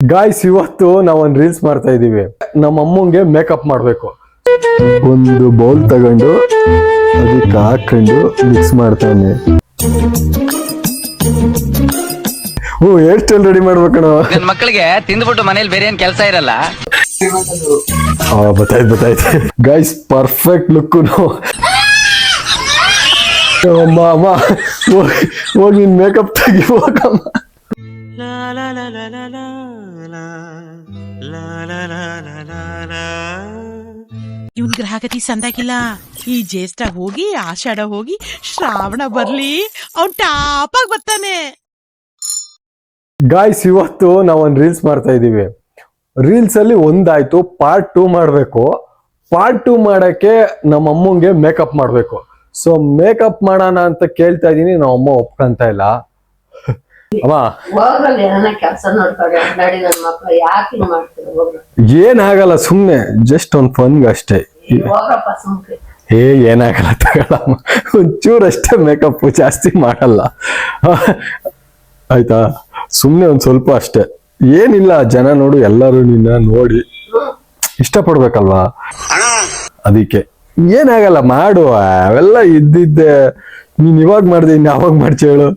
Guys, ಇವತ್ತು ನಾವೊಂದು reels ಮಾಡ್ತಾ ಇದೀವಿ. ನಮ್ಮ ಅಮ್ಮಂಗೆ ಮೇಕಪ್ ಮಾಡಬೇಕು. ಒಂದು ಬೌಲ್ ತಗೊಂಡು ಅದಕ್ಕೆ ಹಾಕೊಂಡು ಮಿಕ್ಸ್ ಮಾಡ್ತಾನೆ. ಹೇರ್ ಸ್ಟೈಲ್ ರೆಡಿ ಮಾಡ್ಬೇಕಣ. ಮಕ್ಕಳಿಗೆ ತಿಂದ್ಬಿಟ್ಟು ಮನೇಲಿ ಬೇರೆ ಏನ್ ಕೆಲಸ ಇರಲ್ಲ. ಗೊತ್ತಾಯ್ತು ಗಾಯ್ಸ್, ಪರ್ಫೆಕ್ಟ್ ಲುಕ್. ಅಮ್ಮ ಹೋಗಿ ನಿನ್ ಮೇಕಪ್ ತೆಗಿ ಹೋಗಮ್ಮ. ಇವನ್ ಗ್ರಹಗತಿ ಸಂದಾಗಿಲ್ಲ. ಈ ಜ್ಯೇಷ್ಠ ಹೋಗಿ ಆಷಾಢ ಹೋಗಿ ಶ್ರಾವಣ ಬರ್ಲಿ, ಅವ್ನ್ ಟಾಪ್ ಆಗಿ ಬರ್ತಾನೆ. ಗಾಯ್ಸ್, ಇವತ್ತು ನಾವೊಂದು ರೀಲ್ಸ್ ಮಾಡ್ತಾ ಇದೀವಿ. ರೀಲ್ಸ್ ಅಲ್ಲಿ ಒಂದಾಯ್ತು, ಪಾರ್ಟ್ 2 ಮಾಡ್ಬೇಕು. ಪಾರ್ಟ್ 2 ಮಾಡಕ್ಕೆ ನಮ್ಮ ಅಮ್ಮಂಗೆ ಮೇಕಪ್ ಮಾಡ್ಬೇಕು. ಸೊ ಮೇಕಪ್ ಮಾಡೋಣ ಅಂತ ಕೇಳ್ತಾ ಇದೀನಿ. ನಮ್ಮ ಅಮ್ಮ ಒಪ್ಕೊಂತ ಇಲ್ಲ. ಅಮ್ಮ ಏನಾಗಲ್ಲ, ಸುಮ್ನೆ ಜಸ್ಟ್ ಒಂದ್ ಫನ್ಗೆ ಅಷ್ಟೇ. ಏನಾಗಲ್ಲ, ತಗೊಳಮ್ಮ. ಒಂಚೂರು ಅಷ್ಟೇ ಮೇಕಪ್, ಜಾಸ್ತಿ ಮಾಡಲ್ಲ ಆಯ್ತಾ. ಸುಮ್ನೆ ಒಂದ್ ಸ್ವಲ್ಪ ಅಷ್ಟೇ, ಏನಿಲ್ಲ. ಜನ ನೋಡು, ಎಲ್ಲರೂ ನಿನ್ನ ನೋಡಿ ಇಷ್ಟಪಡ್ಬೇಕಲ್ವಾ, ಅದಕ್ಕೆ ಏನಾಗಲ್ಲ, ಮಾಡು. ಅವೆಲ್ಲ ಇದ್ದಿದ್ದೆ. ನೀನ್ ಇವಾಗ ಮಾಡ್ದೆ, ಇನ್ ಯಾವಾಗ ಮಾಡ್ತಿ ಹೇಳು.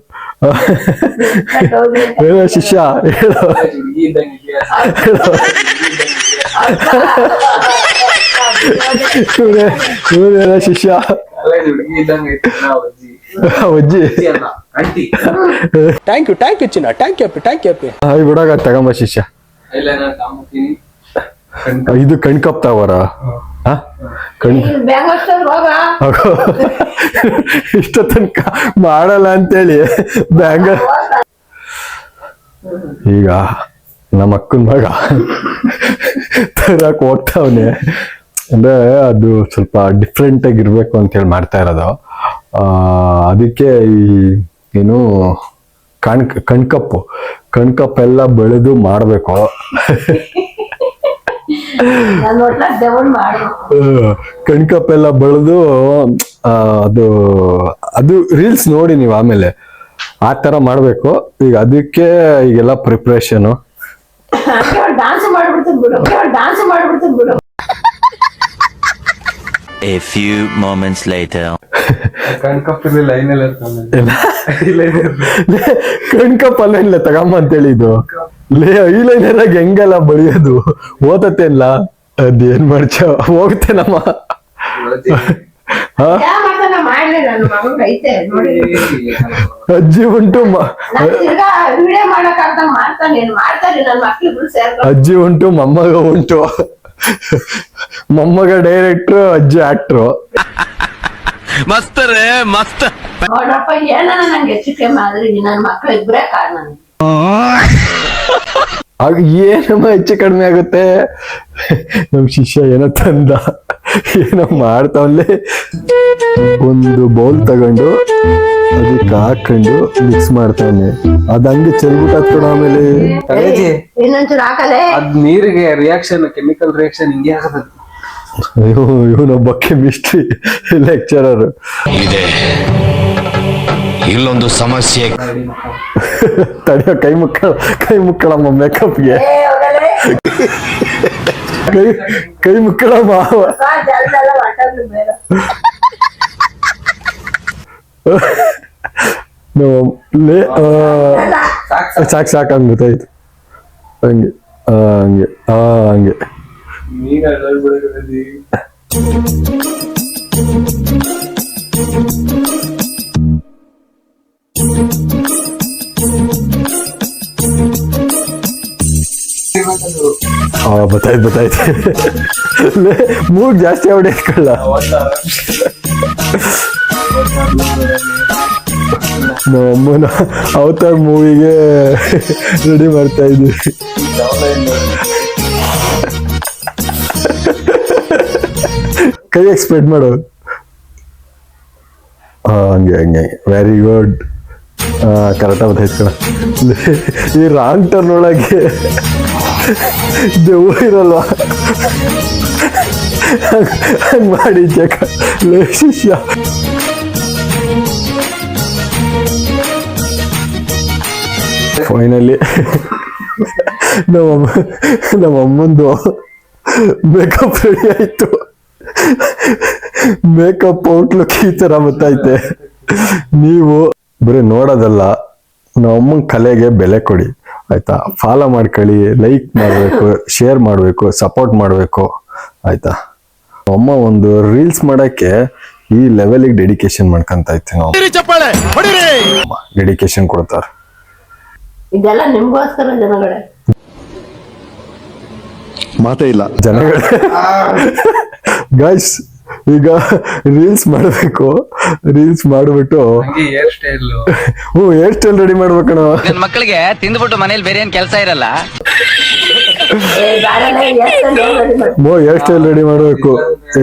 ಹೇಳೋ ಶಿಷ್ಯ, ಹೇಳೋ ಶಿಷ್ಯ. ಅಜ್ಜಿ ಥ್ಯಾಂಕ್ ಯು ಚಿನ್ನ, ಥ್ಯಾಂಕ್ ಯು. ಬಿಡಾಗ ತಗೊಂಬ ಶಿಷ್ಯ. ಇದು ಕಣ್ಕಪ್ ತಗೋರ. ಇಷ್ಟ ತನಕ ಮಾಡಲ್ಲ ಅಂತೇಳಿ ಈಗ ನಮ್ಮ ಅಕ್ಕನ ಮಗ ತರಕ್ ಹೋಗ್ತಾವನೆ. ಅಂದ್ರೆ ಅದು ಸ್ವಲ್ಪ ಡಿಫ್ರೆಂಟ್ ಆಗಿರ್ಬೇಕು ಅಂತೇಳಿ ಮಾಡ್ತಾ ಇರೋದು. ಅದಕ್ಕೆ ಈ ಏನು ಕಣ್ಕಪ್ ಎಲ್ಲ ಬೆಳೆದು ಮಾಡ್ಬೇಕು. ಕಣ್ಕಪ್ ಎಲ್ಲ ಬೆಳೆದು ಅದು ರೀಲ್ಸ್ ನೋಡಿ ನೀವು ಆಮೇಲೆ ಆ ತರ ಮಾಡ್ಬೇಕು. ಈಗ ಅದಕ್ಕೆ ಈಗೆಲ್ಲ preparation. A few moments later. ಕಣ್ಕಪ್ ಅಲ್ಲ ತಗಮ್ಮ ಅಂತೇಳಿ ಇದು ಐಲೈನರ್ ಆಗಿ ಹೆಂಗೆಲ್ಲ ಬಳಿಯೋದು ಓದತ್ತೇನ್ಲ. ಅದೇನ್ ಮಾಡ್ಚ ಹೋಗ್ತೇನಮ್ಮ. ಅಜ್ಜಿ ಉಂಟು, ಅಜ್ಜಿ ಉಂಟು, ಮೊಮ್ಮಗ ಉಂಟು. ಮೊಮ್ಮಗ ಡೈರೆಕ್ಟ್ರು, ಅಜ್ಜಿ ಆಕ್ಟ್ರು. ಮಸ್ತರೇ ಮಸ್ತ್. ನೋಡಪ್ಪ, ಏನಾರ ನಂಗೆ ಹೆಚ್ಚು ಕಮ್ಮಿ ಆದ್ರೆ ನನ್ನ ಮಕ್ಳು ಇಬ್ಬರೇ ಕಾರಣ. ಆಗ ಏನಮ್ಮ ಹೆಚ್ಚು ಕಡಿಮೆ ಆಗುತ್ತೆ. ನಮ್ ಶಿಷ್ಯ ಏನೋ ತಂದ, ಏನೋ ಮಾಡ್ತಾವಲ್ಲೇ. ಒಂದು ಬೌಲ್ ತಗೊಂಡು ಅದಕ್ಕೆ ಹಾಕೊಂಡು ಮಿಕ್ಸ್ ಮಾಡ್ತಾನೆ. ಅದ್ ಹಂಗೆ ಚೆಲ್ಬಿಟ್ಟ ಕೊಡ. ಆಮೇಲೆ ಇನ್ನೊಂಚೂರು ಹಾಕಲೇ. ಅದ್ ನೀರಿಗೆ ರಿಯಾಕ್ಷನ್, ಕೆಮಿಕಲ್ ರಿಯಾಕ್ಷನ್ ಹಿಂಗೆ ಆಗದ. ಇವನೊಬ್ಬ ಕೆಮಿಸ್ಟ್ರಿ ಲೆಕ್ಚರರ್. ಇಲ್ಲೊಂದು ಸಮಸ್ಯೆ. ತಡೆಯೋ, ಕೈ ಮುಕ್ಕಳಮ್ಮ ಮೇಕಪ್ಗೆ. ಕೈ ಮುಕ್ಕಳಮ್ಮ. ಸಾಕಂಗ್ ಗೊತ್ತಾಯ್ತು. ಹಂಗೆ ಹಂಗೆ ಹಂಗೆ. ಗೊತ್ತಾಯ್ತು. ಮೂಗ್ ಜಾಸ್ತಿ ಹೊಡೆಯಲ್ಲ. ನಮ್ಮನ ಅವತಾರ್ ಮೂವಿಗೆ ರೆಡಿ ಮಾಡ್ತಾ ಇದ್ವಿ. ಕೈ ಎಕ್ಸ್ಪೆಕ್ಟ್ ಮಾಡು. ಹಂಗೆ ವೆರಿ ಗುಡ್. ಕರೆಕ್ಟಾಗಿ ಗೊತ್ತಾಯ್ತು ಕಣ. ಈ ರಾಂಗ್ ಟರ್ನ್ ಒಳಗೆ ದೆವ್ವ ಇರಲ್ವಾ, ಹಂಗ್ ಮಾಡಿ ಶಿಷ್ಯ. ಫೈನಲಿ ನಮ್ಮ ಅಮ್ಮಂದು ಮೇಕಪ್ ರೆಡಿ ಆಯ್ತು. ಮೇಕಪ್ ಔಟ್ಲುಕ್ ಈ ತರ ಗೊತ್ತೈತೆ. ನೀವು ಬರೀ ನೋಡೋದಲ್ಲ, ನಮ್ಮ ಅಮ್ಮನ ಕಲೆಗೆ ಬೆಲೆ ಕೊಡಿ ಆಯ್ತಾ. ಫಾಲೋ ಮಾಡ್ಕೊಳ್ಳಿ, ಲೈಕ್ ಮಾಡಬೇಕು, ಶೇರ್ ಮಾಡಬೇಕು, ಸಪೋರ್ಟ್ ಮಾಡಬೇಕು ಆಯ್ತಾ. ಅಮ್ಮ ಒಂದು ರೀಲ್ಸ್ ಮಾಡಕ್ಕೆ ಈ ಲೆವೆಲಿಗೆ ಡೆಡಿಕೇಶನ್ ಮಾಡ್ಕೊಂತ ಐತೆ. ನಾವು ಡೆಡಿಕೇಶನ್ ಕೊಡ್ತಾರೆ. ಇದೆಲ್ಲ ನಿಮ್ಗೋಸ್ಕರ ಜನಗಳೇ. ಮಾತೇ ಇಲ್ಲ ಜನಗಳೇ. ಗೈಸ್ ಈಗ ರೀಲ್ಸ್ ಮಾಡಬೇಕು. ರೀಲ್ಸ್ ಮಾಡ್ಬಿಟ್ಟು hair style hair style ready ಮಾಡ್ಬೇಕಣ. ನನ್ ಮಕ್ಕಳಿಗೆ ತಿಂದ್ಬಿಟ್ಟು ಮನೇಲಿ ಬೇರೆ ಏನ್ ಕೆಲಸ ಇರಲ್ಲ. ಹೇರ್ ಸ್ಟೈಲ್ ರೆಡಿ ಮಾಡ್ಬೇಕು.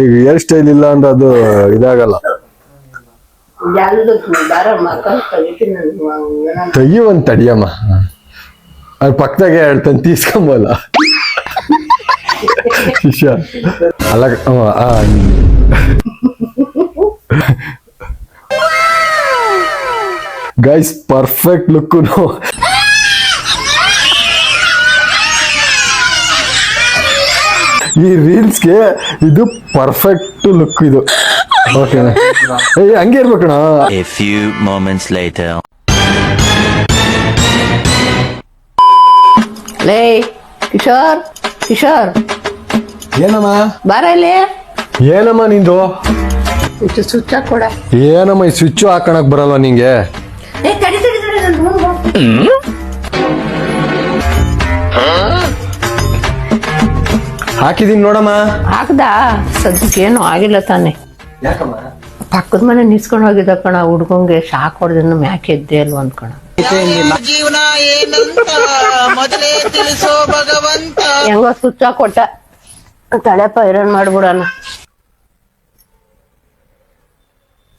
ಈಗ ಹೇರ್ ಸ್ಟೈಲ್ ಇಲ್ಲ ಅಂದ್ರೆ ಅದು ಇದಾಗಲ್ಲ. ತೆಗಿಯುವಂತ ತಡಿಯಮ್ಮ, ಅದ್ ಪಕ್ಕದಾಗೆ ಹೇಳ್ತಾನೆ ತೀಸ್ಕೊಂಬಲ್ಲ. ಶಿಷ್ಯ ಅಲ್ಲ ಗೈಸ್, ಪರ್ಫೆಕ್ಟ್ ಲುಕ್. ಈ ರೀಲ್ಸ್ಗೆ ಇದು ಪರ್ಫೆಕ್ಟ್ ಲುಕ್ ಇದು. ಓಕೆನಾ? ಹಂಗೆ ಇರ್ಬೇಕಣ. A few moments later. ಲೇ ಕಿಶೋರ್, ಕಿಶೋರ್ ಏನಮ್ಮ ಬಾರ ಇಲ್ಲಿ. ಏನಮ್ಮ ನಿಂದು? ಸ್ವಿಚ್ ಹಾಕೊಡ. ಏನಮ್ಮ ಈ ಸ್ವಿಚ್ ಹಾಕಣಕ್ ಬರಲ್ವಾ ನಿಂಗೆ? ಹಾಕಿದೀನಿ ನೋಡಮ್ಮ. ಹಾಕ್ದ ಸದ್ಯಕ್ಕೆ ಏನು ಆಗಿಲ್ಲ ತಾನೆ. ಯಾಕಮ್ಮ? ಪಕ್ಕದ ಮನೆ ನಿಸ್ಕೊಂಡು ಹೋಗಿದ್ದ ಕಣ. ಹುಡ್ಗಂಗೆ ಶಾಕ್ ಹೊಡೆದ ಮ್ಯಾಕೆ ಎದ್ದೆ ಅಲ್ವ ಅನ್ಕಣ. ಜೀವನ ಏನಂತ ಮೊದಲೇ ತಿಳಿಸೋ ಭಗವಂತ. ಹೆಂಗೋ ಸ್ವಿಚ್ ಹಾಕೊಟ್ಟ. ತಳೆಪ ಐರನ್ ಮಾಡ್ಬಿಡೋಣ.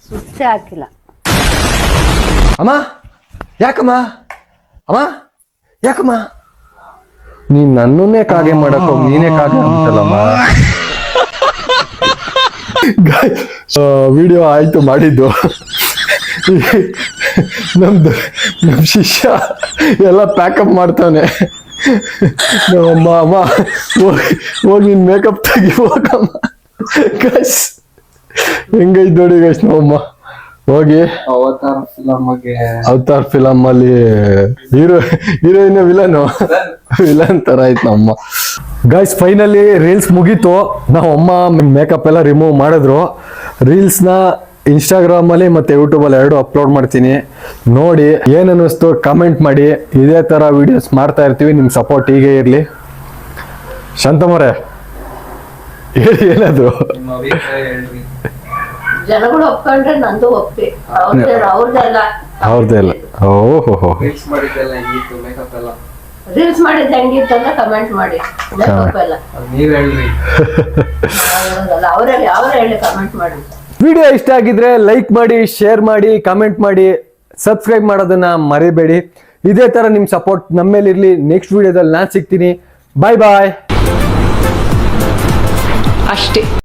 ಸ್ವಿಚ್ ಹಾಕಿಲ್ಲ. ಅಮ್ಮ ಯಾಕಮ್ಮ? ಅಮ್ಮ ಯಾಕಮ್ಮ? ನೀನ್ ನನ್ನನ್ನೇ ಕಾಗೆ ಮಾಡಕ್ ಹೋಗಿ ನೀನೇ ಕಾಗೆ ಅಂತಲ್ಲಮ್ಮ. ವಿಡಿಯೋ ಆಯ್ತು ಮಾಡಿದ್ದು. ನಮ್ ಶಿಷ್ಯ ಎಲ್ಲ ಪ್ಯಾಕಪ್ ಮಾಡ್ತಾನೆ. ನಮ್ಮಮ್ಮ ಅಮ್ಮ ಹೋಗಿ ನಿನ್ ಮೇಕಪ್ ತೆಗಿ ಹೋಗಮ್ಮ. ಗೈಸ್ ಹೆಂಗೈತ್ ನೋಡಿ ಗೈಸ್. ನಮ್ಮಮ್ಮ ಹೋಗಿ ಅವತಾರ್ ಫಿಲಮ್ ಅಲ್ಲಿ ಹೀರೋಯಿನ್ ವಿಲನ್ ತರ ಆಯ್ತು ನಮ್ಮಮ್ಮ. ಗೈಸ್ ಫೈನಲಿ ರೀಲ್ಸ್ ಮುಗೀತು. ನಾವು ಅಮ್ಮ ಮೇಕಪ್ ಎಲ್ಲ ರಿಮೂವ್ ಮಾಡಿದ್ರು. ರೀಲ್ಸ್ ನ ಇನ್ಸ್ಟಾಗ್ರಾಮ್ ಅಲ್ಲಿ ಮತ್ತೆ ಯೂಟ್ಯೂಬ್ ಅಲ್ಲಿ 2 ಅಪ್ಲೋಡ್ ಮಾಡ್ತೀನಿ. ನೋಡಿ ಏನ್ ಅನ್ನಿಸ್ತು ಕಮೆಂಟ್ ಮಾಡಿ. ಇದೇ ತರ ವಿಡಿಯೋಸ್ ಮಾಡ್ತಾ ಇರ್ತೀವಿ. ನಿಮ್ ಸಪೋರ್ಟ್ ಹೀಗೆ ಇರ್ಲಿ. ಶಾಂತಮ್ಮರೇ ಹೇಳಿ ಏನಾದ್ರು. ಜನಗಳು ಒಪ್ಕೊಂಡ್ರೆ ನಂದು ಒಪ್ಪಿ. ಅವ್ರದ್ದೇ ಇಲ್ಲ. ಓಹೋ ರೀಲ್ಸ್ ಮಾಡಿದ್ದೆಲ್ಲ ಹೆಂಗಿತ್ತು, ಮೇಕಪ್ ಎಲ್ಲ ರೀಲ್ಸ್ ಮಾಡಿದ್ ಹೆಂಗಿತ್ತು ಅಂತ ಕಮೆಂಟ್ ಮಾಡಿ. ಎಲ್ಲ ನೀವ್ ಹೇಳ್ರಿ. ಅವ್ರೇ ಹೇಳಿ ಕಮೆಂಟ್ ಮಾಡಿ. ವಿಡಿಯೋ ಇಷ್ಟ ಆಗಿದ್ರೆ ಲೈಕ್ ಮಾಡಿ, ಶೇರ್ ಮಾಡಿ, ಕಮೆಂಟ್ ಮಾಡಿ, ಸಬ್ಸ್ಕ್ರೈಬ್ ಮಾಡೋದನ್ನ ಮರಿಬೇಡಿ. ಇದೇ ತರ ನಿಮ್ ಸಪೋರ್ಟ್ ನಮ್ಮ ಮೇಲೆ ಇರ್ಲಿ. ನೆಕ್ಸ್ಟ್ ವಿಡಿಯೋದಲ್ಲಿ ನಾನ್ ಸಿಗ್ತೀನಿ. ಬಾಯ್ ಬಾಯ್. ಅಷ್ಟೇ.